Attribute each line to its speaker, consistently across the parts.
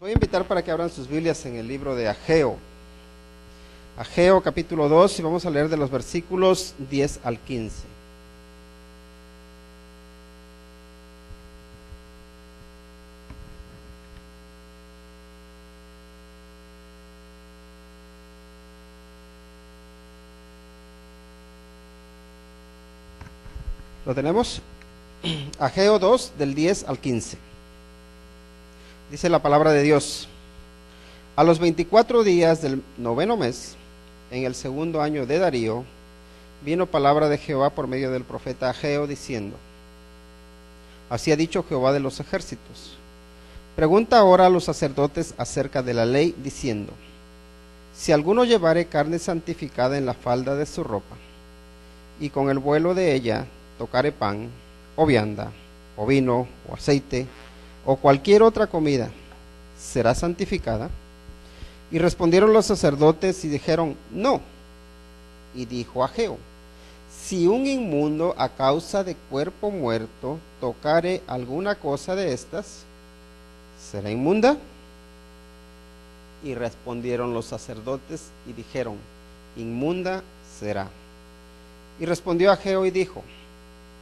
Speaker 1: Voy a invitar para que abran sus Biblias en el libro de Ageo. Ageo capítulo 2 y vamos a leer de los versículos 10 al 15. ¿Lo tenemos? Ageo 2 del 10 al 15. Dice la palabra de Dios: a los 24 días del 9º mes, en el 2º año de Darío, vino palabra de Jehová por medio del profeta Ageo, diciendo: así ha dicho Jehová de los ejércitos, pregunta ahora a los sacerdotes acerca de la ley, diciendo: si alguno llevare carne santificada en la falda de su ropa, y con el vuelo de ella tocare pan, o vianda, o vino, o aceite, o cualquier otra comida, ¿será santificada? Y respondieron los sacerdotes y dijeron: no. Y dijo Ageo: si un inmundo a causa de cuerpo muerto tocare alguna cosa de estas, ¿será inmunda? Y respondieron los sacerdotes y dijeron: inmunda será. Y respondió Ageo y dijo: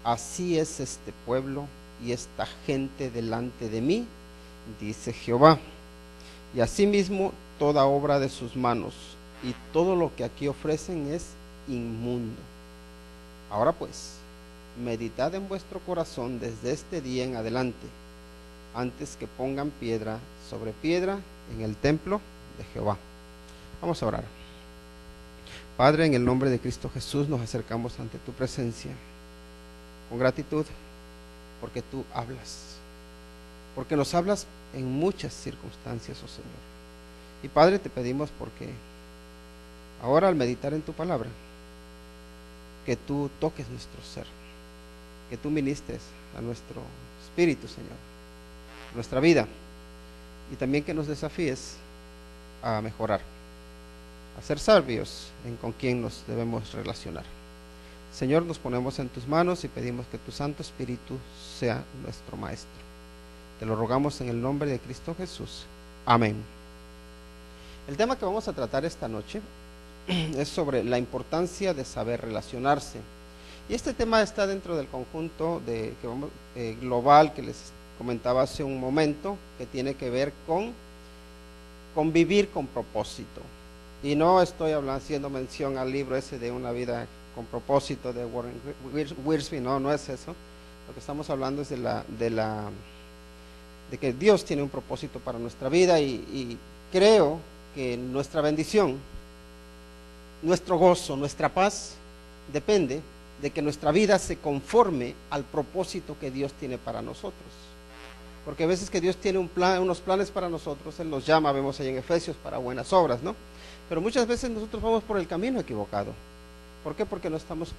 Speaker 1: así es este pueblo y esta gente delante de mí, dice Jehová, y asimismo toda obra de sus manos, y todo lo que aquí ofrecen es inmundo. Ahora pues, meditad en vuestro corazón desde este día en adelante, antes que pongan piedra sobre piedra en el templo de Jehová. Vamos a orar. Padre, en el nombre de Cristo Jesús nos acercamos ante tu presencia con gratitud, porque tú hablas, porque nos hablas en muchas circunstancias, oh Señor. Y Padre, te pedimos porque ahora al meditar en tu palabra, que tú toques nuestro ser, que tú ministres a nuestro espíritu, Señor, nuestra vida, y también que nos desafíes a mejorar, a ser sabios en con quién nos debemos relacionar. Señor, nos ponemos en tus manos y pedimos que tu Santo Espíritu sea nuestro Maestro. Te lo rogamos en el nombre de Cristo Jesús. Amén. El tema que vamos a tratar esta noche es sobre la importancia de saber relacionarse. Y este tema está dentro del conjunto global que les comentaba hace un momento, que tiene que ver con vivir con propósito. Y no estoy haciendo mención al libro ese de Una vida con propósito de Warren Wiersbe, no es eso. Lo que estamos hablando es de que Dios tiene un propósito para nuestra vida, y creo que nuestra bendición, nuestro gozo, nuestra paz depende de que nuestra vida se conforme al propósito que Dios tiene para nosotros. Porque a veces que Dios tiene unos planes para nosotros, Él nos llama, vemos ahí en Efesios, para buenas obras, ¿no? Pero muchas veces nosotros vamos por el camino equivocado. ¿Por qué? Porque no estamos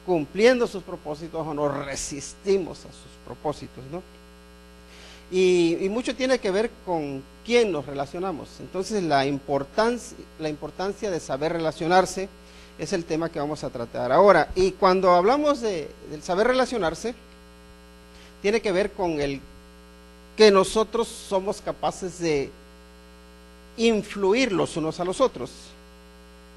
Speaker 1: cumpliendo sus propósitos, o nos resistimos a sus propósitos, ¿no? Y mucho tiene que ver con quién nos relacionamos. Entonces la importancia de saber relacionarse es el tema que vamos a tratar ahora. Y cuando hablamos del saber relacionarse, tiene que ver con el que nosotros somos capaces de influir los unos a los otros.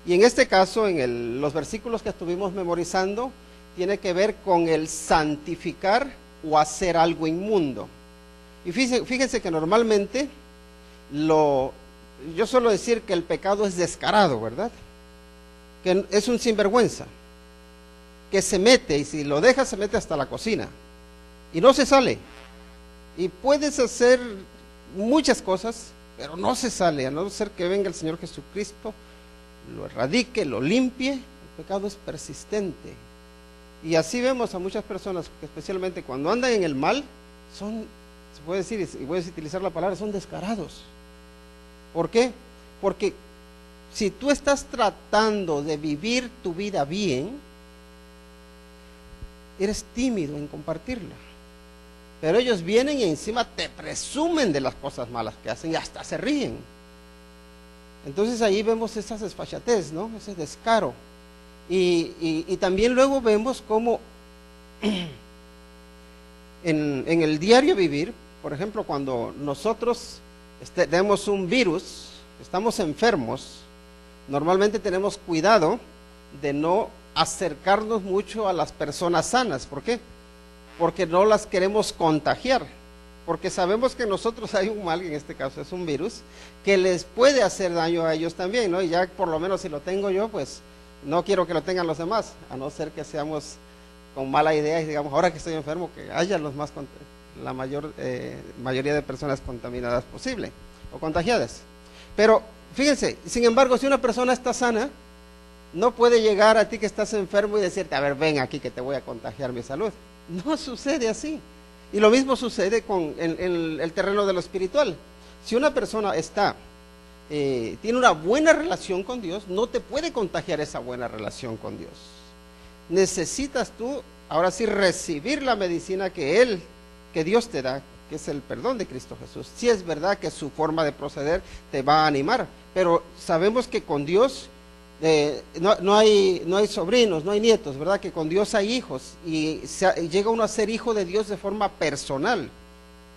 Speaker 1: Y en este caso, los versículos que estuvimos memorizando, tiene que ver con el santificar o hacer algo inmundo. Y fíjense que normalmente yo suelo decir que el pecado es descarado, ¿verdad? Que es un sinvergüenza, que se mete, y si lo dejas se mete hasta la cocina y no se sale. Y puedes hacer muchas cosas, pero no se sale, a no ser que venga el Señor Jesucristo, lo erradique, lo limpie. El pecado es persistente. Y así vemos a muchas personas que, especialmente cuando andan en el mal, se puede decir, y voy a utilizar la palabra, son descarados. ¿Por qué? Porque si tú estás tratando de vivir tu vida bien, eres tímido en compartirla. Pero ellos vienen y encima te presumen de las cosas malas que hacen y hasta se ríen. Entonces ahí vemos esa desfachatez, ¿no? Ese descaro. Y también luego vemos cómo en el diario vivir, por ejemplo, cuando nosotros tenemos un virus, estamos enfermos, normalmente tenemos cuidado de no acercarnos mucho a las personas sanas. ¿Por qué? Porque no las queremos contagiar, porque sabemos que nosotros hay un mal, en este caso es un virus, que les puede hacer daño a ellos también, ¿no? Y ya por lo menos si lo tengo yo, pues no quiero que lo tengan los demás, a no ser que seamos con mala idea y digamos, ahora que estoy enfermo, que haya la mayoría de personas contaminadas posible o contagiadas. Pero fíjense, sin embargo, si una persona está sana, no puede llegar a ti que estás enfermo y decirte, a ver, ven aquí que te voy a contagiar mi salud. No sucede así. Y lo mismo sucede en el terreno de lo espiritual. Si una persona tiene una buena relación con Dios, no te puede contagiar esa buena relación con Dios. Necesitas tú, ahora sí, recibir la medicina que Dios te da, que es el perdón de Cristo Jesús. Sí es verdad que su forma de proceder te va a animar, pero sabemos que con Dios no hay sobrinos, no hay nietos, ¿verdad? Que con Dios hay hijos y llega uno a ser hijo de Dios de forma personal.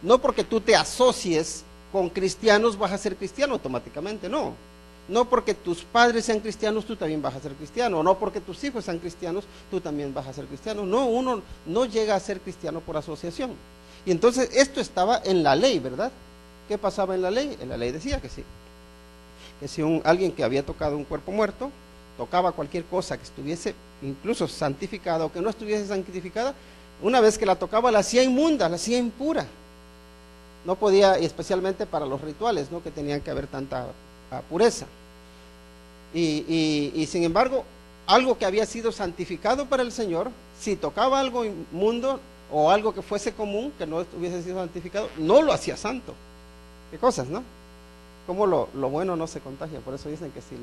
Speaker 1: No porque tú te asocies con cristianos vas a ser cristiano automáticamente, no. No porque tus padres sean cristianos tú también vas a ser cristiano, no porque tus hijos sean cristianos tú también vas a ser cristiano. No, uno no llega a ser cristiano por asociación. Y entonces esto estaba en la ley, ¿verdad? ¿Qué pasaba en la ley? En la ley decía que sí. Que si alguien que había tocado un cuerpo muerto, tocaba cualquier cosa que estuviese incluso santificada o que no estuviese santificada, una vez que la tocaba la hacía inmunda, la hacía impura. No podía, y especialmente para los rituales, ¿no? Que tenían que haber tanta pureza. Y sin embargo, algo que había sido santificado para el Señor, si tocaba algo inmundo o algo que fuese común, que no hubiese sido santificado, no lo hacía santo. ¿Qué cosas, no? Como lo bueno no se contagia. Por eso dicen que si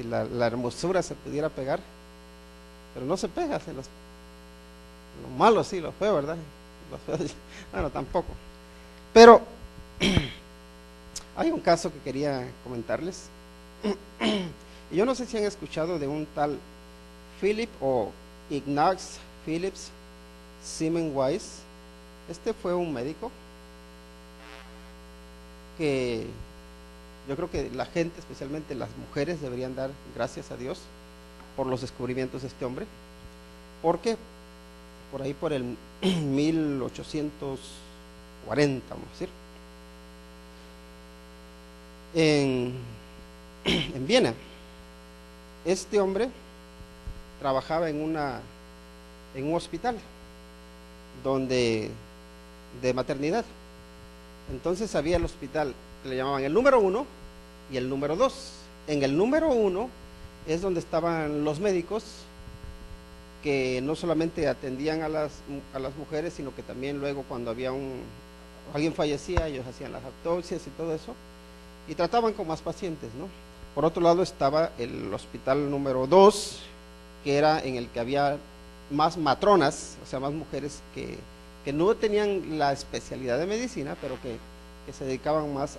Speaker 1: la hermosura se pudiera pegar, pero no se pega, lo malo sí, lo feo, ¿verdad? Lo feo, bueno, tampoco. Pero hay un caso que quería comentarles. Y yo no sé si han escuchado de un tal Philip o Ignaz Phillips Semmelweis. Este fue un médico que yo creo que la gente, especialmente las mujeres, deberían dar gracias a Dios por los descubrimientos de este hombre, porque por ahí por el 1840, vamos a decir, en Viena, este hombre trabajaba en un hospital de maternidad. Entonces había el hospital que le llamaban el número 1 y el número 2. En el número 1 es donde estaban los médicos que no solamente atendían a las mujeres, sino que también luego cuando alguien fallecía, ellos hacían las autopsias y todo eso, y trataban con más pacientes, ¿no? Por otro lado estaba el hospital número 2, que era en el que había más matronas, o sea, más mujeres que no tenían la especialidad de medicina, pero que se dedicaban más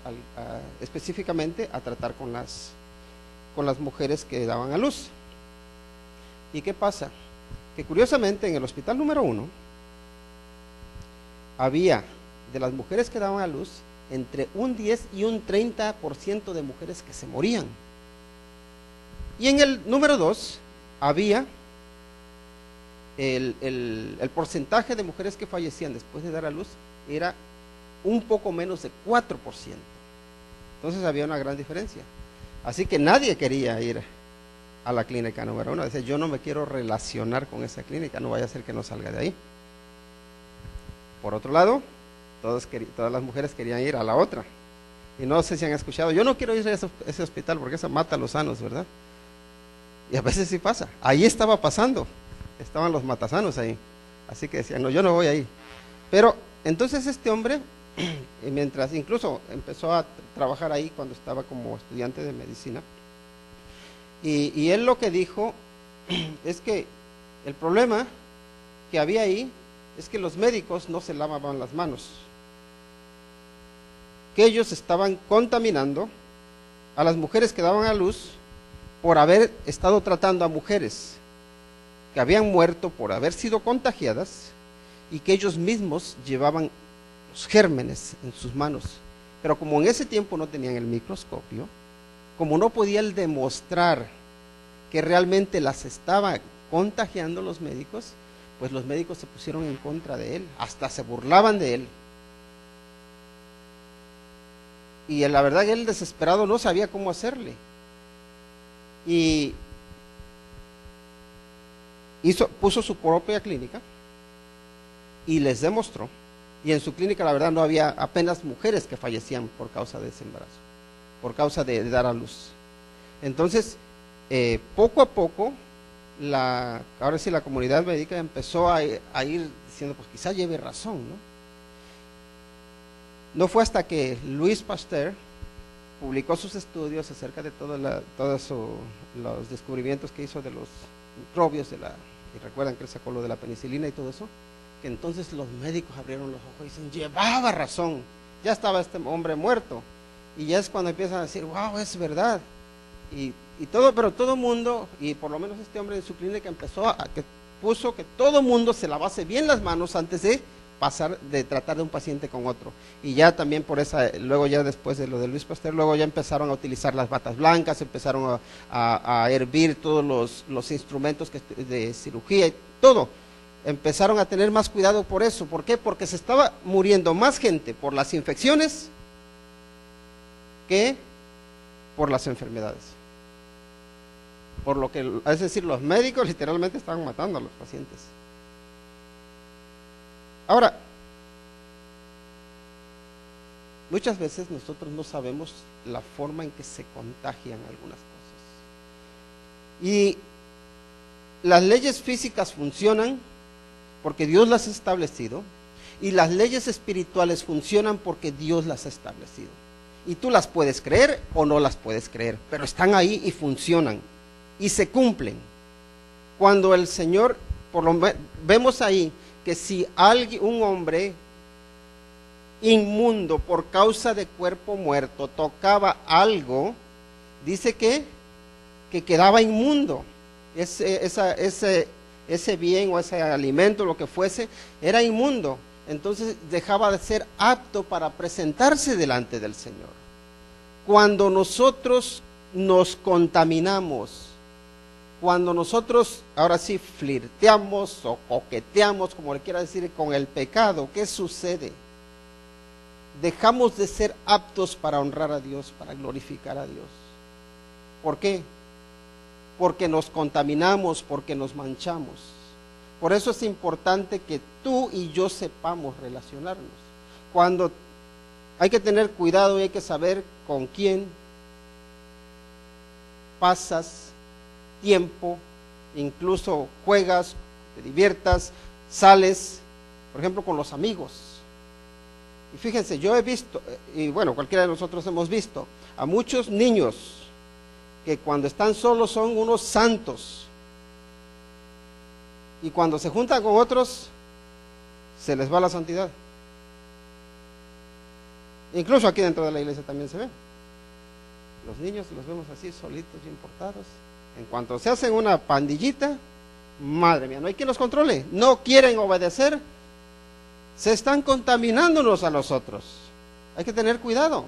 Speaker 1: específicamente a tratar con las mujeres que daban a luz. ¿Y qué pasa? Que curiosamente en el hospital número 1 había de las mujeres que daban a luz entre un 10 y un 30% de mujeres que se morían. Y en el número 2 había el porcentaje de mujeres que fallecían después de dar a luz era un poco menos de 4%. Entonces había una gran diferencia. Así que nadie quería ir a la clínica número 1. Dice, yo no me quiero relacionar con esa clínica, no vaya a ser que no salga de ahí. Por otro lado, todas las mujeres querían ir a la otra. Y no sé si han escuchado, yo no quiero ir a ese hospital porque eso mata a los sanos, ¿verdad? Y a veces sí pasa. Ahí estaba pasando. Estaban los matasanos ahí. Así que decían, no, yo no voy ahí. Pero entonces este hombre, mientras incluso empezó a trabajar ahí cuando estaba como estudiante de medicina, y él lo que dijo es que el problema que había ahí es que los médicos no se lavaban las manos, que ellos estaban contaminando a las mujeres que daban a luz por haber estado tratando a mujeres que habían muerto por haber sido contagiadas y que ellos mismos llevaban los gérmenes en sus manos. Pero como en ese tiempo no tenían el microscopio, como no podía él demostrar que realmente las estaba contagiando los médicos, pues los médicos se pusieron en contra de él, hasta se burlaban de él. Y la verdad que él desesperado no sabía cómo hacerle. Y puso su propia clínica y les demostró. Y en su clínica la verdad no había apenas mujeres que fallecían por causa de ese embarazo, por causa de dar a luz. Entonces, poco a poco, ahora sí la comunidad médica empezó a ir diciendo, pues quizá lleve razón, ¿no? No fue hasta que Louis Pasteur publicó sus estudios acerca de todos los descubrimientos que hizo de los microbios, y recuerdan que él sacó lo de la penicilina y todo eso, que entonces los médicos abrieron los ojos y dicen, llevaba razón, ya estaba este hombre muerto. Y ya es cuando empiezan a decir, wow, es verdad. Pero todo mundo, y por lo menos este hombre en su clínica puso que todo mundo se lavase bien las manos antes de tratar de un paciente con otro. Y ya también luego ya después de lo de Louis Pasteur, luego ya empezaron a utilizar las batas blancas, empezaron a hervir todos los instrumentos de cirugía y todo. Empezaron a tener más cuidado por eso. ¿Por qué? Porque se estaba muriendo más gente por las infecciones que por las enfermedades. Por lo que, es decir, los médicos literalmente estaban matando a los pacientes. Ahora, muchas veces nosotros no sabemos la forma en que se contagian algunas cosas. Y las leyes físicas funcionan porque Dios las ha establecido, y las leyes espirituales funcionan porque Dios las ha establecido. Y tú las puedes creer o no las puedes creer, pero están ahí y funcionan y se cumplen. Cuando el Señor, vemos ahí que si un hombre inmundo por causa de cuerpo muerto tocaba algo, dice que quedaba inmundo. Ese bien o ese alimento, lo que fuese, era inmundo. Entonces dejaba de ser apto para presentarse delante del Señor. Cuando nosotros nos contaminamos, cuando nosotros, ahora sí, flirteamos o coqueteamos, como le quiera decir, con el pecado, ¿qué sucede? Dejamos de ser aptos para honrar a Dios, para glorificar a Dios. ¿Por qué? Porque nos contaminamos, porque nos manchamos. Por eso es importante que tú y yo sepamos relacionarnos. Cuando hay que tener cuidado y hay que saber con quién pasas tiempo, incluso juegas, te diviertas, sales, por ejemplo, con los amigos. Y fíjense, yo he visto, y bueno, cualquiera de nosotros hemos visto, a muchos niños que cuando están solos son unos santos, y cuando se juntan con otros, se les va la santidad. Incluso aquí dentro de la iglesia también se ve. Los niños los vemos así, solitos, bien portados. En cuanto se hacen una pandillita, madre mía, no hay quien los controle. No quieren obedecer, se están contaminando unos a los otros. Hay que tener cuidado.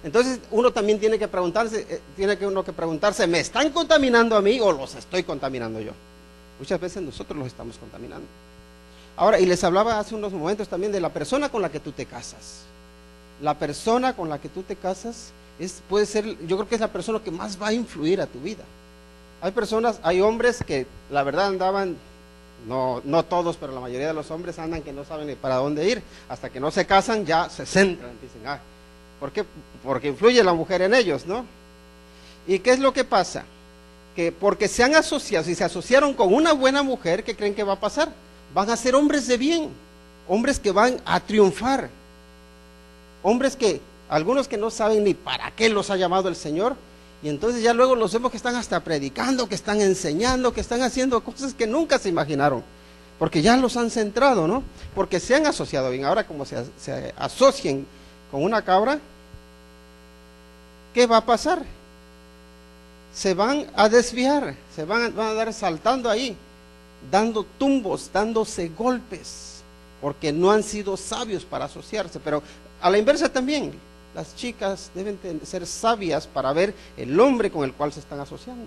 Speaker 1: Entonces uno también tiene que preguntarse, ¿me están contaminando a mí o los estoy contaminando yo? Muchas veces nosotros los estamos contaminando. Ahora, y les hablaba hace unos momentos también de la persona con la que tú te casas. La persona con la que tú te casas puede ser, yo creo que es la persona que más va a influir a tu vida. Hay hombres que la verdad andaban, no todos, pero la mayoría de los hombres andan que no saben ni para dónde ir, hasta que no se casan ya se centran, dicen, ¿por qué? Porque influye la mujer en ellos, ¿no? ¿Y qué es lo que pasa? Que porque se han asociado, si se asociaron con una buena mujer, ¿qué creen que va a pasar? Van a ser hombres de bien, hombres que van a triunfar, hombres que, algunos que no saben ni para qué los ha llamado el Señor, y entonces ya luego los vemos que están hasta predicando, que están enseñando, que están haciendo cosas que nunca se imaginaron, porque ya los han centrado, ¿no? Porque se han asociado bien. Ahora como se asocien con una cabra, ¿qué va a pasar? Se van a desviar, van a dar saltando ahí, dando tumbos, dándose golpes. porque no han sido sabios para asociarse. Pero a la inversa también, las chicas deben ser sabias para ver el hombre con el cual se están asociando.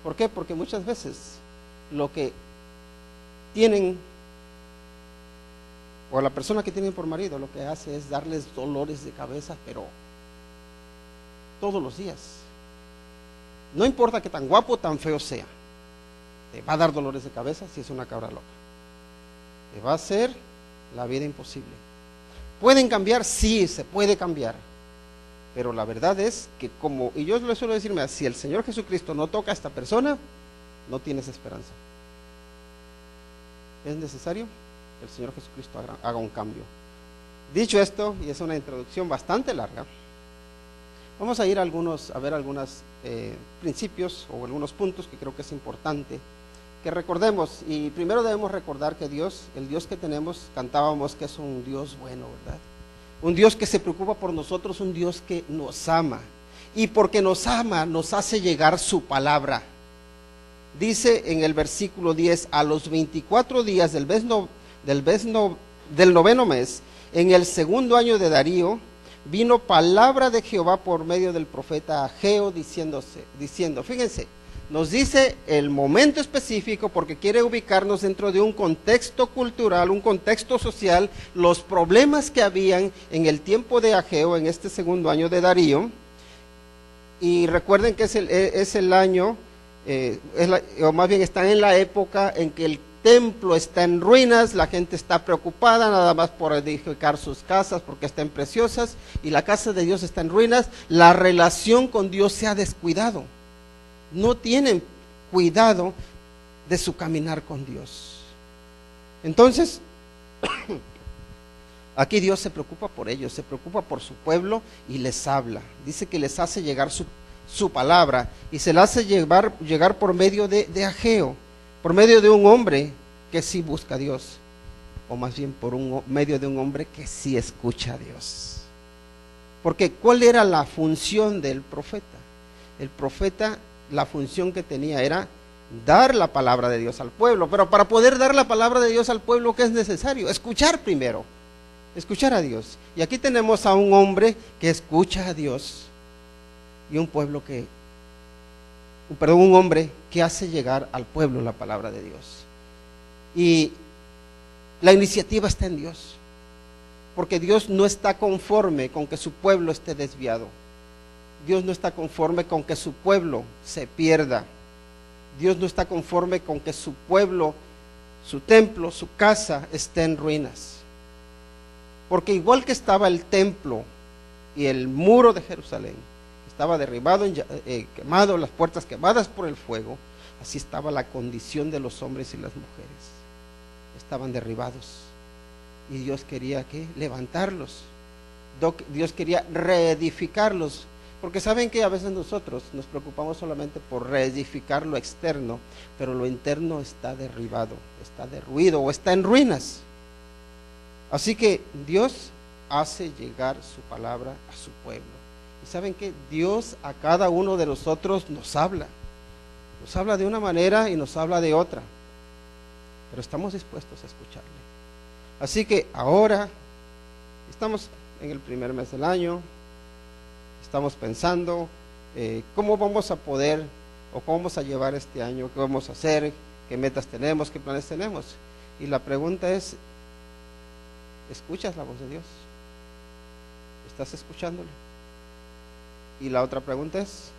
Speaker 1: ¿Por qué? Porque muchas veces lo que tienen, o la persona que tienen por marido, lo que hace es darles dolores de cabeza, pero todos los días. No importa que tan guapo o tan feo sea, te va a dar dolores de cabeza si es una cabra loca. Te va a hacer la vida imposible. ¿Pueden cambiar? Sí, se puede cambiar. Pero la verdad es que y yo le suelo decirme, si el Señor Jesucristo no toca a esta persona, no tienes esperanza. Es necesario que el Señor Jesucristo haga un cambio. Dicho esto, y es una introducción bastante larga, vamos a ir a ver algunos principios o algunos puntos que creo que es importante que recordemos. Y primero debemos recordar que Dios, el Dios que tenemos, cantábamos que es un Dios bueno, ¿verdad? Un Dios que se preocupa por nosotros, un Dios que nos ama. Y porque nos ama, nos hace llegar su palabra. Dice en el versículo 10, a los 24 días del noveno mes, en el segundo año de Darío, vino palabra de Jehová por medio del profeta Ageo diciendo, fíjense, nos dice el momento específico porque quiere ubicarnos dentro de un contexto cultural, un contexto social, los problemas que habían en el tiempo de Ageo, en este segundo año de Darío. Y recuerden que es el año, o más bien están en la época en que el templo está en ruinas, la gente está preocupada nada más por edificar sus casas porque están preciosas, y la casa de Dios está en ruinas. La relación con Dios se ha descuidado. No tienen cuidado de su caminar con Dios. Entonces, aquí Dios se preocupa por ellos, se preocupa por su pueblo y les habla. Dice que les hace llegar su palabra, y se la hace llegar por medio de Ageo, por medio de un hombre que sí busca a Dios, o más bien por medio de un hombre que sí escucha a Dios. Porque ¿cuál era la función del profeta? El profeta, la función que tenía era dar la palabra de Dios al pueblo. Pero para poder dar la palabra de Dios al pueblo, ¿qué es necesario? Escuchar primero, escuchar a Dios. Y aquí tenemos a un hombre que escucha a Dios, y un hombre que hace llegar al pueblo la palabra de Dios. Y la iniciativa está en Dios, porque Dios no está conforme con que su pueblo esté desviado. Dios no está conforme con que su pueblo se pierda. Dios no está conforme con que su pueblo, su templo, su casa esté en ruinas. Porque igual que estaba el templo y el muro de Jerusalén, estaba derribado, quemado, las puertas quemadas por el fuego, así estaba la condición de los hombres y las mujeres. Estaban derribados. Y Dios quería levantarlos. Dios quería reedificarlos. Porque saben que a veces nosotros nos preocupamos solamente por reedificar lo externo, pero lo interno está derribado, está derruido o está en ruinas. Así que Dios hace llegar su palabra a su pueblo. Y saben que Dios a cada uno de nosotros nos habla de una manera y nos habla de otra, pero estamos dispuestos a escucharle. Así que ahora estamos en el primer mes del año, estamos pensando cómo vamos a poder o cómo vamos a llevar este año, qué vamos a hacer, qué metas tenemos, qué planes tenemos. Y la pregunta es, ¿escuchas la voz de Dios? ¿Estás escuchándole? Y la otra pregunta es,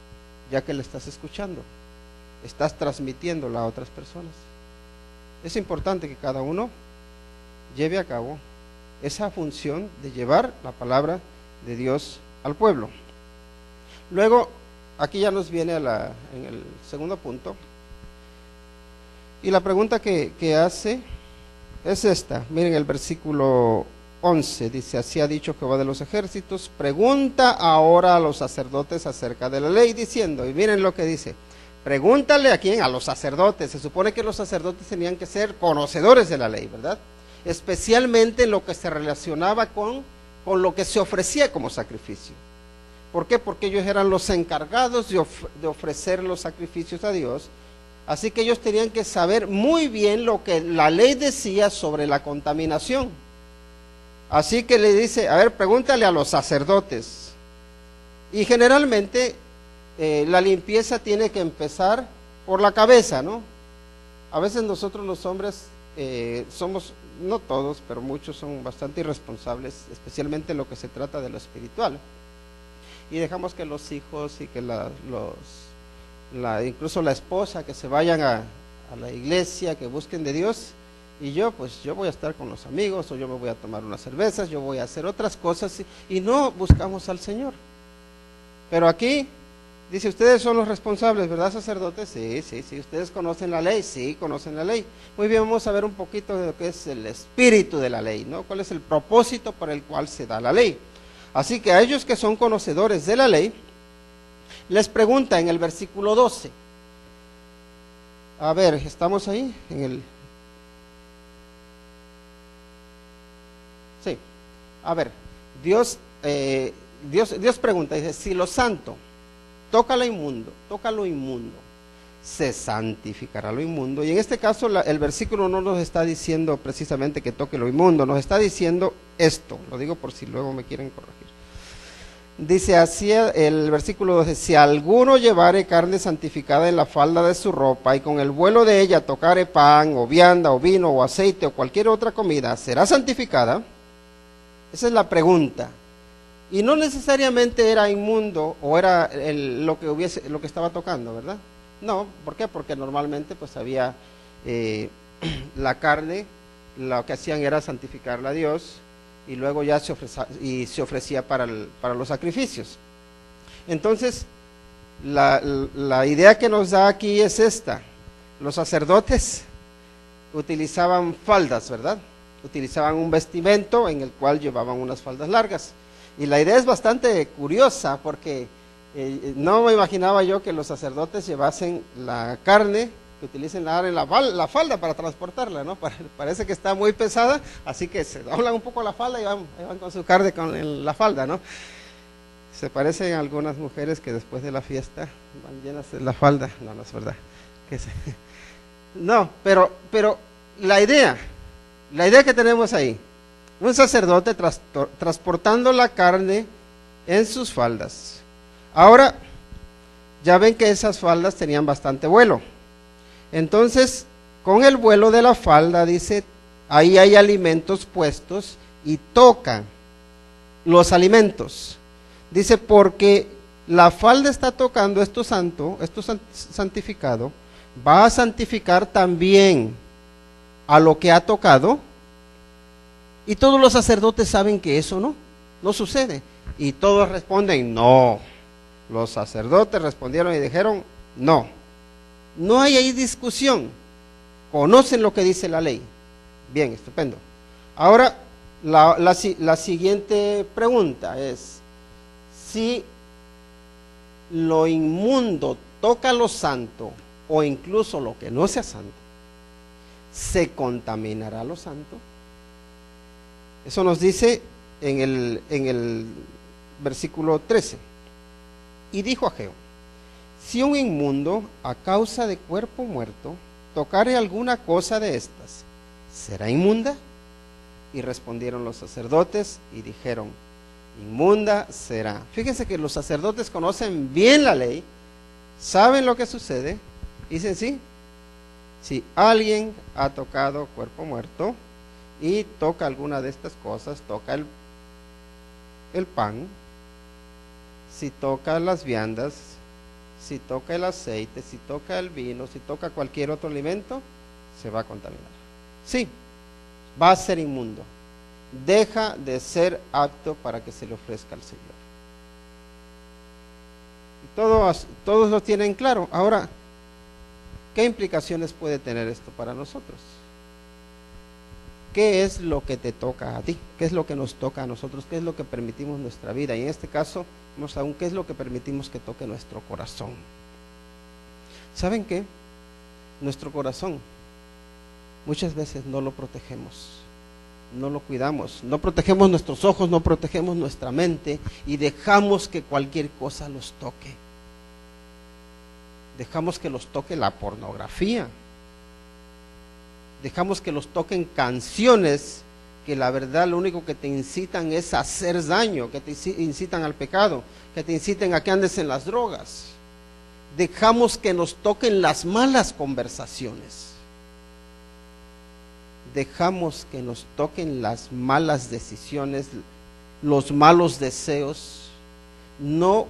Speaker 1: ya que le estás escuchando, ¿estás transmitiéndola a otras personas? Es importante que cada uno lleve a cabo esa función de llevar la palabra de Dios al pueblo. Luego, aquí ya nos viene en el segundo punto, y la pregunta que hace es esta. Miren el versículo 11, dice, así ha dicho Jehová de los ejércitos, pregunta ahora a los sacerdotes acerca de la ley, diciendo, y miren lo que dice, pregúntale a quién, a los sacerdotes. Se supone que los sacerdotes tenían que ser conocedores de la ley, ¿verdad? Especialmente en lo que se relacionaba con lo que se ofrecía como sacrificio. ¿Por qué? Porque ellos eran los encargados de ofrecer los sacrificios a Dios, Así que ellos tenían que saber muy bien lo que la ley decía sobre la contaminación. Así que le dice, a ver, pregúntale a los sacerdotes. Y generalmente la limpieza tiene que empezar por la cabeza, ¿no? A veces nosotros los hombres somos, no todos, pero muchos son bastante irresponsables, especialmente en lo que se trata de lo espiritual. Y dejamos que los hijos y que incluso la esposa, que se vayan a la iglesia, que busquen de Dios, y yo voy a estar con los amigos, o yo me voy a tomar unas cervezas, yo voy a hacer otras cosas, y no buscamos al Señor. Pero aquí dice, ustedes son los responsables, ¿verdad, sacerdotes? Sí, ustedes conocen la ley, sí, conocen la ley. Muy bien, vamos a ver un poquito de lo que es el espíritu de la ley, ¿no? ¿Cuál es el propósito para el cual se da la ley? Así que a ellos que son conocedores de la ley, les pregunta en el versículo 12. A ver, ¿estamos ahí? Sí. A ver, Dios pregunta, dice, si lo santo toca lo inmundo, se santificará lo inmundo. Y en este caso el versículo no nos está diciendo precisamente que toque lo inmundo, nos está diciendo esto, lo digo por si luego me quieren corregir. Dice así el versículo 12, si alguno llevare carne santificada en la falda de su ropa y con el vuelo de ella tocare pan o vianda o vino o aceite o cualquier otra comida, ¿será santificada? Esa es la pregunta. Y no necesariamente era inmundo o era lo que estaba tocando, ¿verdad? No, ¿por qué? Porque normalmente pues había la carne, lo que hacían era santificarla a Dios y luego ya se ofrecía para los sacrificios. Entonces, la idea que nos da aquí es esta. Los sacerdotes utilizaban faldas, ¿verdad? Utilizaban un vestimento en el cual llevaban unas faldas largas. Y la idea es bastante curiosa porque no me imaginaba yo que los sacerdotes llevasen la carne, que utilicen la falda para transportarla, ¿no? Parece que está muy pesada, así que se doblan un poco la falda y van con su carne con la falda, ¿no? Se parecen a algunas mujeres que después de la fiesta van llenas de la falda. No es verdad. No, pero la idea que tenemos ahí, un sacerdote transportando la carne en sus faldas. Ahora, ya ven que esas faldas tenían bastante vuelo. Entonces, con el vuelo de la falda, dice, ahí hay alimentos puestos y tocan los alimentos. Dice, porque la falda está tocando esto santificado, va a santificar también a lo que ha tocado. Y todos los sacerdotes saben que eso no sucede. Y todos responden, no. Los sacerdotes respondieron y dijeron, no. No hay ahí discusión. Conocen lo que dice la ley. Bien, estupendo. Ahora, la siguiente pregunta es, si lo inmundo toca lo santo, o incluso lo que no sea santo, ¿se contaminará lo santo? Eso nos dice en el versículo 13. Y dijo Ageo, si un inmundo a causa de cuerpo muerto tocare alguna cosa de estas, ¿será inmunda? Y respondieron los sacerdotes y dijeron, inmunda será. Fíjense que los sacerdotes conocen bien la ley, saben lo que sucede, dicen sí, si alguien ha tocado cuerpo muerto y toca alguna de estas cosas, toca el pan, si toca las viandas, si toca el aceite, si toca el vino, si toca cualquier otro alimento, se va a contaminar. Sí, va a ser inmundo. Deja de ser apto para que se le ofrezca al Señor. Y todos lo tienen claro. Ahora, ¿qué implicaciones puede tener esto para nosotros? ¿Qué es lo que te toca a ti? ¿Qué es lo que nos toca a nosotros? ¿Qué es lo que permitimos en nuestra vida? Y en este caso, vamos aún, ¿qué es lo que permitimos que toque nuestro corazón? ¿Saben qué? Nuestro corazón muchas veces no lo protegemos, no lo cuidamos, no protegemos nuestros ojos, no protegemos nuestra mente y dejamos que cualquier cosa los toque. Dejamos que los toque la pornografía. Dejamos que los toquen canciones que la verdad lo único que te incitan es a hacer daño, que te incitan al pecado, que te inciten a que andes en las drogas. Dejamos que nos toquen las malas conversaciones. Dejamos que nos toquen las malas decisiones, los malos deseos. No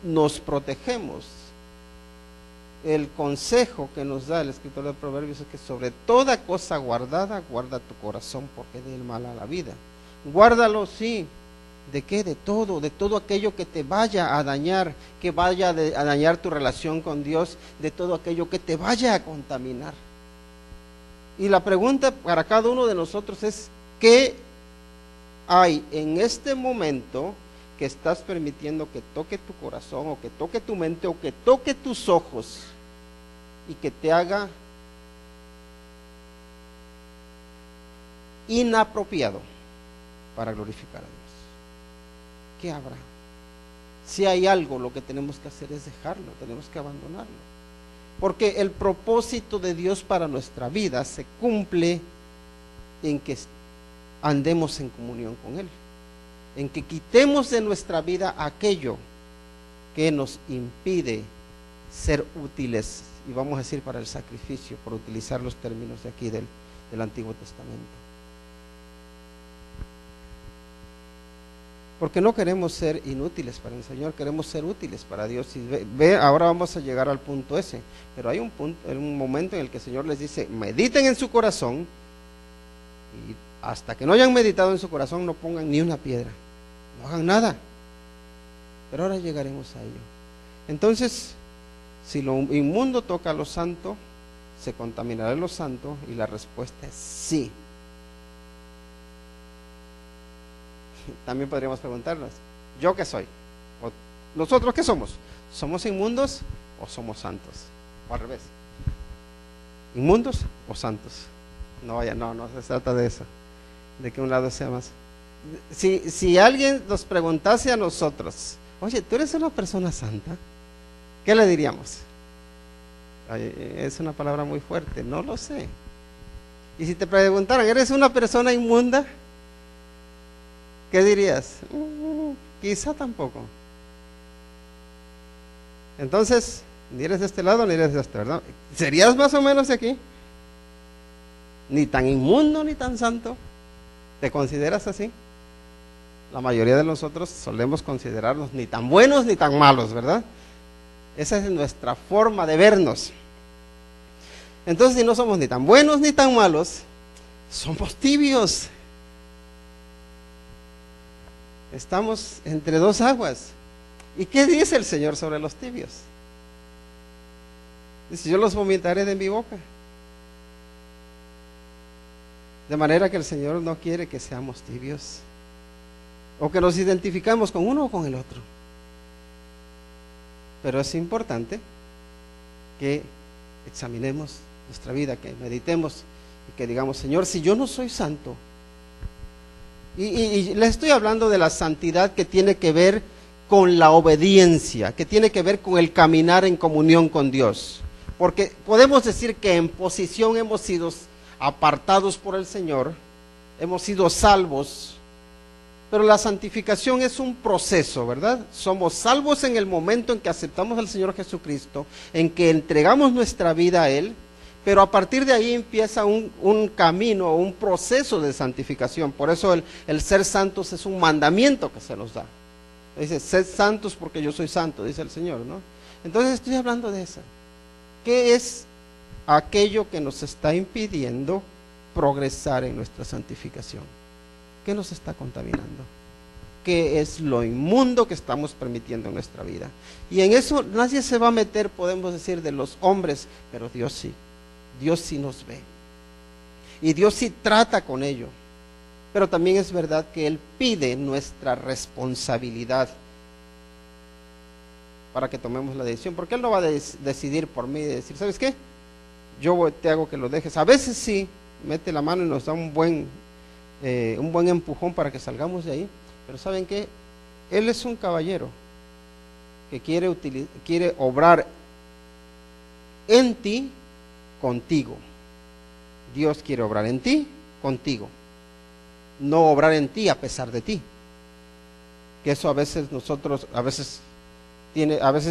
Speaker 1: nos protegemos. El consejo que nos da el escritor de Proverbios es que sobre toda cosa guardada, guarda tu corazón, porque de él mala la vida. Guárdalo, sí. ¿De qué? De todo aquello que te vaya a dañar, que vaya a dañar tu relación con Dios, de todo aquello que te vaya a contaminar. Y la pregunta para cada uno de nosotros es, ¿qué hay en este momento que estás permitiendo que toque tu corazón, o que toque tu mente, o que toque tus ojos, y que te haga inapropiado para glorificar a Dios? ¿Qué habrá? Si hay algo, lo que tenemos que hacer es dejarlo, tenemos que abandonarlo. Porque el propósito de Dios para nuestra vida se cumple en que andemos en comunión con Él, en que quitemos de nuestra vida aquello que nos impide ser útiles, y vamos a decir para el sacrificio, por utilizar los términos de aquí del Antiguo Testamento. Porque no queremos ser inútiles para el Señor, queremos ser útiles para Dios. Y ve, ahora vamos a llegar al punto ese, pero hay un momento en el que el Señor les dice, mediten en su corazón, y hasta que no hayan meditado en su corazón, no pongan ni una piedra, no hagan nada. Pero ahora llegaremos a ello. Entonces, si lo inmundo toca a lo santo, ¿se contaminará lo santo? Y la respuesta es sí. También podríamos preguntarnos, ¿yo qué soy? ¿O nosotros qué somos? ¿Somos inmundos o somos santos? O al revés, ¿inmundos o santos? No se trata de eso, de que un lado sea más. Si alguien nos preguntase a nosotros, oye, ¿tú eres una persona santa? ¿Qué le diríamos? Es una palabra muy fuerte, no lo sé. Y si te preguntaran, ¿eres una persona inmunda? ¿Qué dirías? Quizá tampoco. Entonces, ni eres de este lado ni eres de este, ¿verdad? ¿Serías más o menos de aquí? Ni tan inmundo ni tan santo. ¿Te consideras así? La mayoría de nosotros solemos considerarnos ni tan buenos ni tan malos, ¿verdad? Esa es nuestra forma de vernos. Entonces, si no somos ni tan buenos ni tan malos, somos tibios. Estamos entre dos aguas. ¿Y qué dice el Señor sobre los tibios? Dice, yo los vomitaré de mi boca. De manera que el Señor no quiere que seamos tibios, o que nos identificamos con uno o con el otro. Pero es importante que examinemos nuestra vida, que meditemos y que digamos, Señor, si yo no soy santo, y les estoy hablando de la santidad que tiene que ver con la obediencia, que tiene que ver con el caminar en comunión con Dios. Porque podemos decir que en posición hemos sido apartados por el Señor, hemos sido salvos, pero la santificación es un proceso, ¿verdad? Somos salvos en el momento en que aceptamos al Señor Jesucristo, en que entregamos nuestra vida a Él, pero a partir de ahí empieza un camino, un proceso de santificación. Por eso el ser santos es un mandamiento que se nos da. Dice, sed santos porque yo soy santo, dice el Señor, ¿no? Entonces estoy hablando de eso. ¿Qué es aquello que nos está impidiendo progresar en nuestra santificación? ¿Qué nos está contaminando? ¿Qué es lo inmundo que estamos permitiendo en nuestra vida? Y en eso nadie se va a meter, podemos decir, de los hombres, pero Dios sí. Dios sí nos ve. Y Dios sí trata con ello. Pero también es verdad que Él pide nuestra responsabilidad para que tomemos la decisión. Porque Él no va a decidir por mí y decir, ¿sabes qué? Yo te hago que lo dejes. A veces sí, mete la mano y nos da un buen empujón para que salgamos de ahí. Pero ¿saben qué? Él es un caballero que quiere obrar en ti, contigo. Dios quiere obrar en ti, contigo. No obrar en ti a pesar de ti. Que eso a veces nosotros, a veces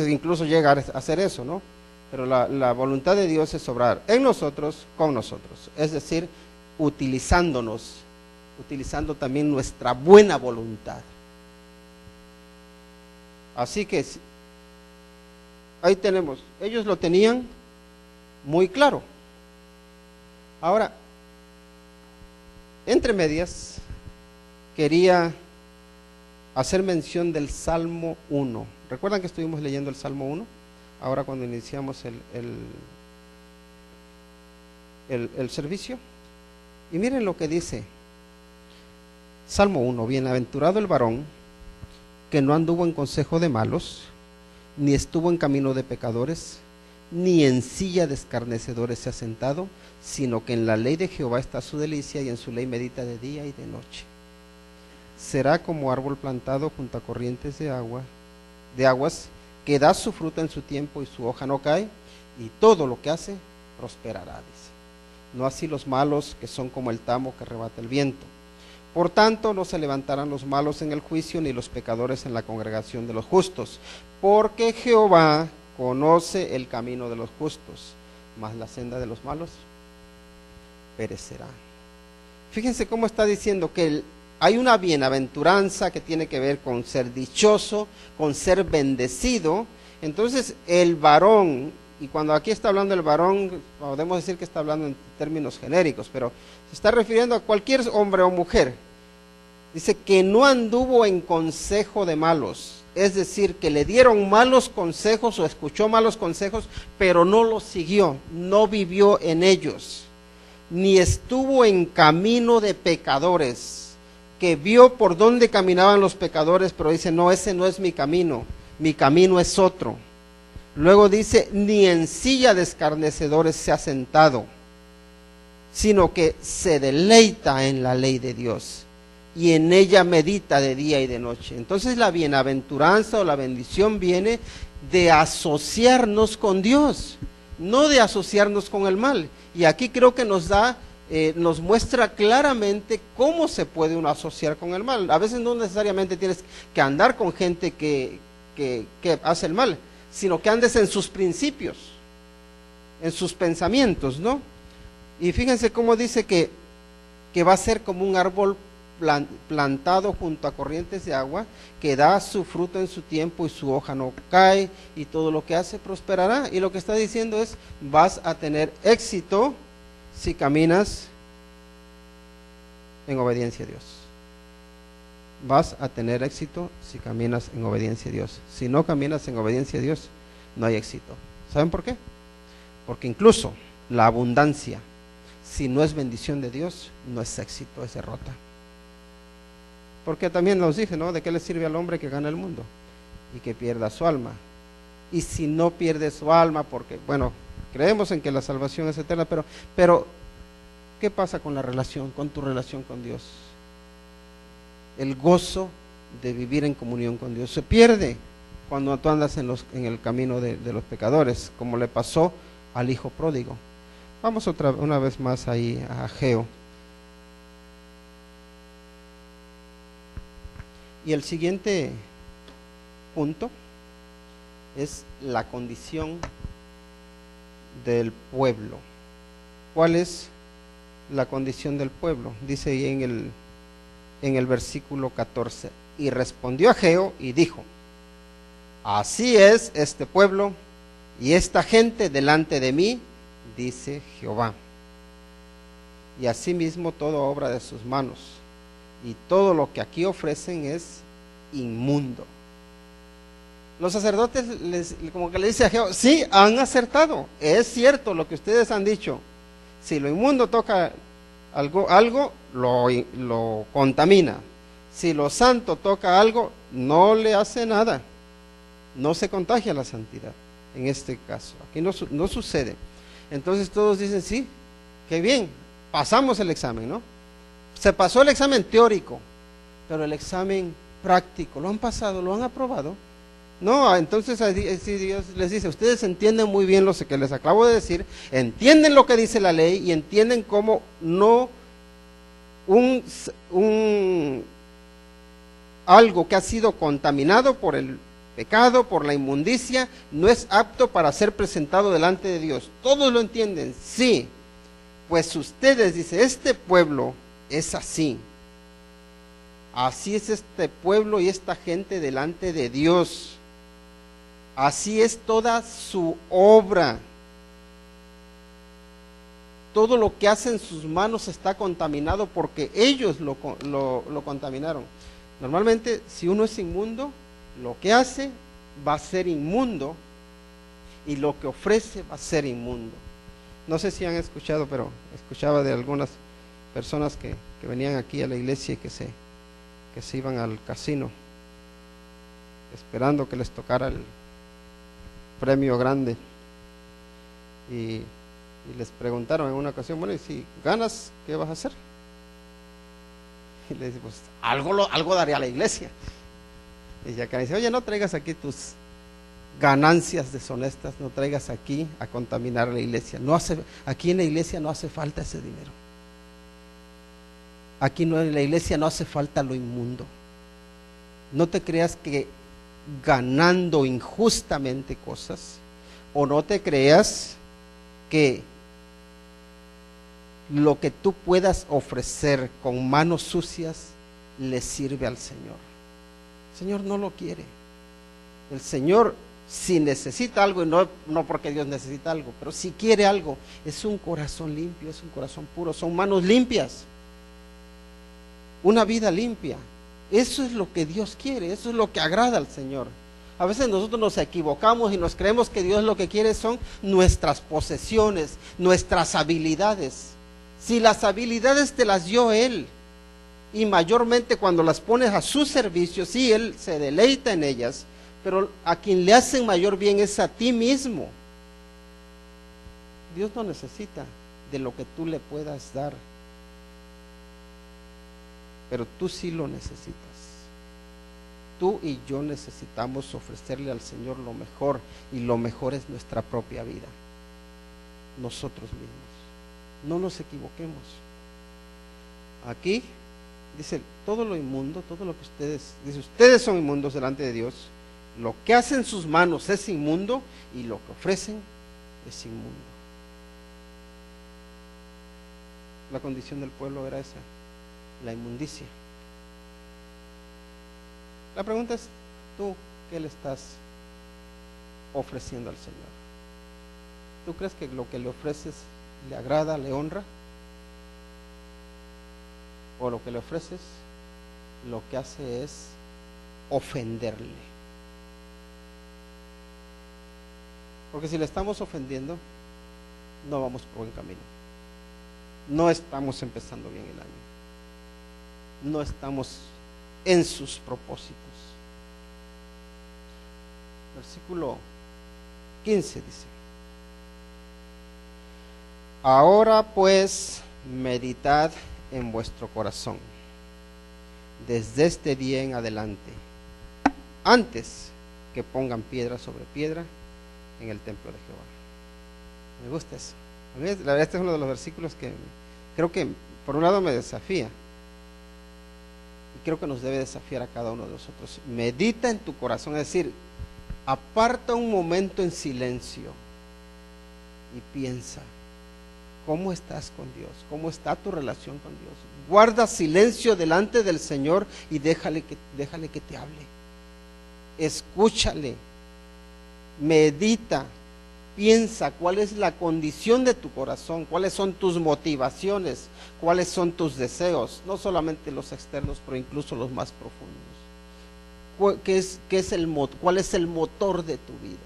Speaker 1: incluso llega a hacer eso, ¿no? Pero la voluntad de Dios es obrar en nosotros, con nosotros. Es decir, utilizando también nuestra buena voluntad. Así que ahí tenemos, ellos lo tenían muy claro. Ahora, entre medias, quería hacer mención del Salmo 1. ¿Recuerdan que estuvimos leyendo el Salmo 1? Ahora cuando iniciamos el servicio. Y miren lo que dice Salmo 1. Bienaventurado el varón que no anduvo en consejo de malos, ni estuvo en camino de pecadores, ni en silla de escarnecedores se ha sentado, sino que en la ley de Jehová está su delicia, y en su ley medita de día y de noche. Será como árbol plantado junto a corrientes de aguas, que da su fruto en su tiempo y su hoja no cae, y todo lo que hace prosperará, dice. No así los malos, que son como el tamo que arrebata el viento. Por tanto, no se levantarán los malos en el juicio, ni los pecadores en la congregación de los justos, porque Jehová conoce el camino de los justos, mas la senda de los malos perecerá. Fíjense cómo está diciendo que hay una bienaventuranza que tiene que ver con ser dichoso, con ser bendecido. Entonces el varón, y cuando aquí está hablando el varón, podemos decir que está hablando en términos genéricos, pero se está refiriendo a cualquier hombre o mujer. Dice que no anduvo en consejo de malos, es decir, que le dieron malos consejos o escuchó malos consejos, pero no los siguió, no vivió en ellos. Ni estuvo en camino de pecadores, que vio por dónde caminaban los pecadores, pero dice, no, ese no es mi camino es otro. Luego dice, ni en silla de escarnecedores se ha sentado, sino que se deleita en la ley de Dios, y en ella medita de día y de noche. Entonces la bienaventuranza o la bendición viene de asociarnos con Dios, no de asociarnos con el mal. Y aquí creo que nos muestra claramente cómo se puede uno asociar con el mal. A veces no necesariamente tienes que andar con gente que hace el mal, sino que andes en sus principios, en sus pensamientos, ¿no? Y fíjense cómo dice que va a ser como un árbol plantado junto a corrientes de agua, que da su fruto en su tiempo y su hoja no cae, y todo lo que hace prosperará. Y lo que está diciendo es, vas a tener éxito si caminas en obediencia a Dios. Vas a tener éxito si caminas en obediencia a Dios. Si no caminas en obediencia a Dios, no hay éxito. ¿Saben por qué? Porque incluso la abundancia, si no es bendición de Dios, no es éxito, es derrota. Porque también nos dice, ¿no? ¿De qué le sirve al hombre que gana el mundo y que pierda su alma? Y si no pierde su alma, porque, bueno, creemos en que la salvación es eterna, pero ¿qué pasa con la relación, con tu relación con Dios? El gozo de vivir en comunión con Dios se pierde cuando tú andas en el camino de los pecadores, como le pasó al hijo pródigo. Vamos una vez más ahí a Ageo. Y el siguiente punto es la condición del pueblo. ¿Cuál es la condición del pueblo? Dice ahí en el versículo 14, y respondió Ageo y dijo, así es este pueblo y esta gente delante de mí, dice Jehová, y asimismo toda obra de sus manos, y todo lo que aquí ofrecen es inmundo. Los sacerdotes como que le dice a Jehová, sí, han acertado, es cierto lo que ustedes han dicho, si lo inmundo toca algo lo contamina, si lo santo toca algo, no le hace nada, no se contagia la santidad. En este caso, aquí no sucede. Entonces todos dicen, sí, qué bien, pasamos el examen, ¿no? Se pasó el examen teórico, pero el examen práctico, ¿lo han pasado? ¿Lo han aprobado? No, entonces así Dios les dice, ustedes entienden muy bien lo que les acabo de decir, entienden lo que dice la ley y entienden cómo no algo que ha sido contaminado por el pecado, por la inmundicia, no es apto para ser presentado delante de Dios. Todos lo entienden, sí. Pues ustedes, dice, este pueblo es así. Así es este pueblo y esta gente delante de Dios. Así es toda su obra. Todo lo que hacen sus manos está contaminado porque ellos lo contaminaron. Normalmente, si uno es inmundo, lo que hace va a ser inmundo y lo que ofrece va a ser inmundo. No sé si han escuchado, pero escuchaba de algunas personas que venían aquí a la iglesia y que se iban al casino esperando que les tocara el premio grande y les preguntaron en una ocasión, bueno, y si ganas, ¿qué vas a hacer? Y le dice, pues algo daré a la iglesia. Y ya que dice, oye, no traigas aquí tus ganancias deshonestas, no traigas aquí a contaminar a la iglesia. Aquí en la iglesia no hace falta ese dinero. Aquí en la iglesia no hace falta lo inmundo. No te creas que ganando injustamente cosas, o no te creas que lo que tú puedas ofrecer con manos sucias le sirve al Señor. El Señor no lo quiere. El Señor, si necesita algo, y no porque Dios necesita algo, pero si quiere algo, es un corazón limpio, es un corazón puro, son manos limpias, una vida limpia. Eso es lo que Dios quiere, eso es lo que agrada al Señor. A veces nosotros nos equivocamos y nos creemos que Dios lo que quiere son nuestras posesiones, nuestras habilidades. Si las habilidades te las dio Él, y mayormente cuando las pones a su servicio, sí, Él se deleita en ellas, pero a quien le hacen mayor bien es a ti mismo. Dios no necesita de lo que tú le puedas dar, pero tú sí lo necesitas. Tú y yo necesitamos ofrecerle al Señor lo mejor, y lo mejor es nuestra propia vida, nosotros mismos. No nos equivoquemos. Aquí dice, todo lo inmundo, todo lo que ustedes son inmundos delante de Dios. Lo que hacen sus manos es inmundo y lo que ofrecen es inmundo. La condición del pueblo era esa, la inmundicia. La pregunta es, ¿tú qué le estás ofreciendo al Señor? ¿Tú crees que lo que le ofreces le agrada, le honra? ¿O lo que le ofreces lo que hace es ofenderle? Porque si le estamos ofendiendo, no vamos por buen camino. No estamos empezando bien el año. No estamos en sus propósitos. Versículo 15 dice: Ahora pues meditad en vuestro corazón desde este día en adelante, antes que pongan piedra sobre piedra en el templo de Jehová. Me gusta eso. A mí, la verdad, este es uno de los versículos que creo que por un lado me desafía, y creo que nos debe desafiar a cada uno de nosotros. Medita en tu corazón, es decir, aparta un momento en silencio y piensa, ¿cómo estás con Dios? ¿Cómo está tu relación con Dios? Guarda silencio delante del Señor y déjale que te hable. Escúchale, medita, piensa cuál es la condición de tu corazón, cuáles son tus motivaciones, cuáles son tus deseos, no solamente los externos, pero incluso los más profundos. ¿Cuál es el motor de tu vida?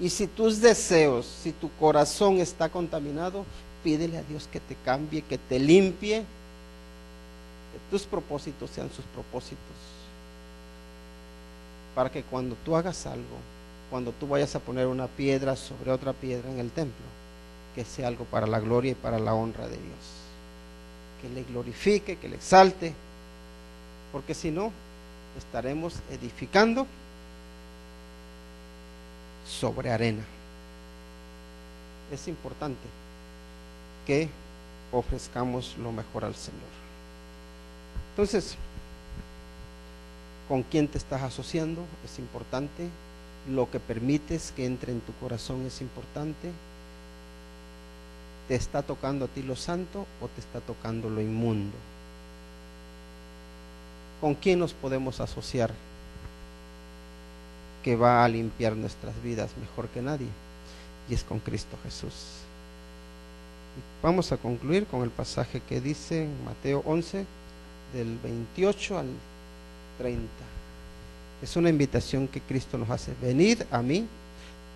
Speaker 1: Y si tus deseos, si tu corazón está contaminado, pídele a Dios que te cambie, que te limpie, que tus propósitos sean sus propósitos, para que cuando tú hagas algo, cuando tú vayas a poner una piedra sobre otra piedra en el templo, que sea algo para la gloria y para la honra de Dios, que le glorifique, que le exalte, porque si no, estaremos edificando sobre arena. Es importante que ofrezcamos lo mejor al Señor. Entonces, ¿con quién te estás asociando? Es importante. Lo que permites que entre en tu corazón es importante. ¿Te está tocando a ti lo santo o te está tocando lo inmundo? ¿Con quién nos podemos asociar que va a limpiar nuestras vidas mejor que nadie? Y es con Cristo Jesús. Vamos a concluir con el pasaje que dice en Mateo 11, del 28 al 30. Es una invitación que Cristo nos hace: venid a mí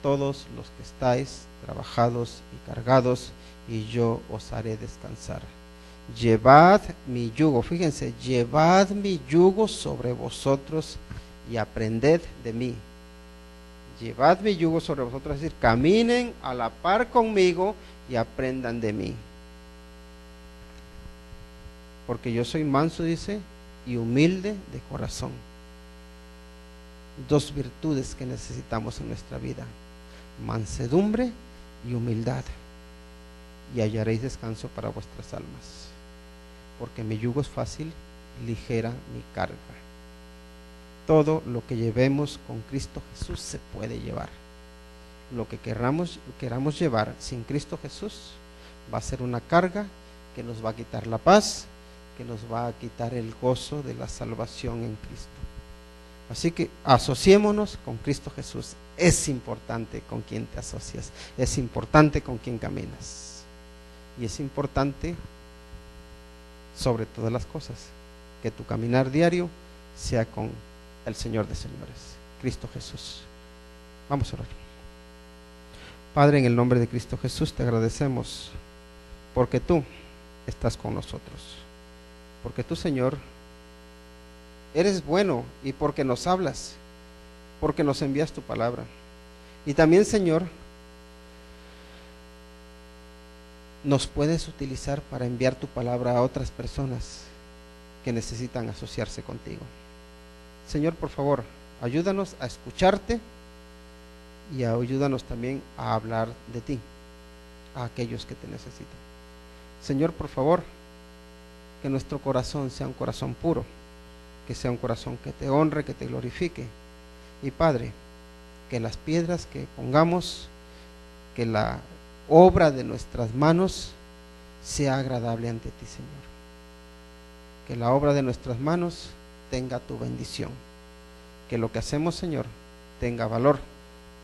Speaker 1: todos los que estáis trabajados y cargados, y yo os haré descansar. Llevad mi yugo, fíjense, llevad mi yugo sobre vosotros y aprended de mí. Llevad mi yugo sobre vosotros, es decir, caminen a la par conmigo y aprendan de mí. Porque yo soy manso, dice, y humilde de corazón. Dos virtudes que necesitamos en nuestra vida: mansedumbre y humildad. Y hallaréis descanso para vuestras almas. Porque mi yugo es fácil, ligera mi carga. Todo lo que llevemos con Cristo Jesús se puede llevar. Lo que queramos llevar sin Cristo Jesús va a ser una carga que nos va a quitar la paz, que nos va a quitar el gozo de la salvación en Cristo. Así que asociémonos con Cristo Jesús. Es importante con quién te asocias, es importante con quién caminas, y es importante, sobre todas las cosas, que tu caminar diario sea con el Señor de señores, Cristo Jesús. Vamos a orar. Padre, en el nombre de Cristo Jesús te agradecemos porque tú estás con nosotros, porque tú, Señor, eres bueno, y porque nos hablas, porque nos envías tu palabra. Y también, Señor, nos puedes utilizar para enviar tu palabra a otras personas que necesitan asociarse contigo. Señor, por favor, ayúdanos a escucharte y ayúdanos también a hablar de ti a aquellos que te necesitan. Señor, por favor, que nuestro corazón sea un corazón puro, que sea un corazón que te honre, que te glorifique. Y Padre, que las piedras que pongamos, que la obra de nuestras manos sea agradable ante ti, Señor. Que la obra de nuestras manos tenga tu bendición. Que lo que hacemos, Señor, tenga valor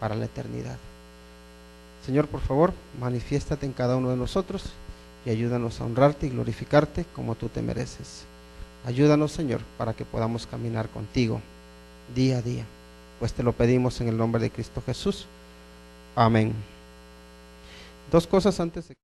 Speaker 1: para la eternidad. Señor, por favor, manifiéstate en cada uno de nosotros y ayúdanos a honrarte y glorificarte como tú te mereces. Ayúdanos, Señor, para que podamos caminar contigo día a día, pues te lo pedimos en el nombre de Cristo Jesús. Amén. Dos cosas antes de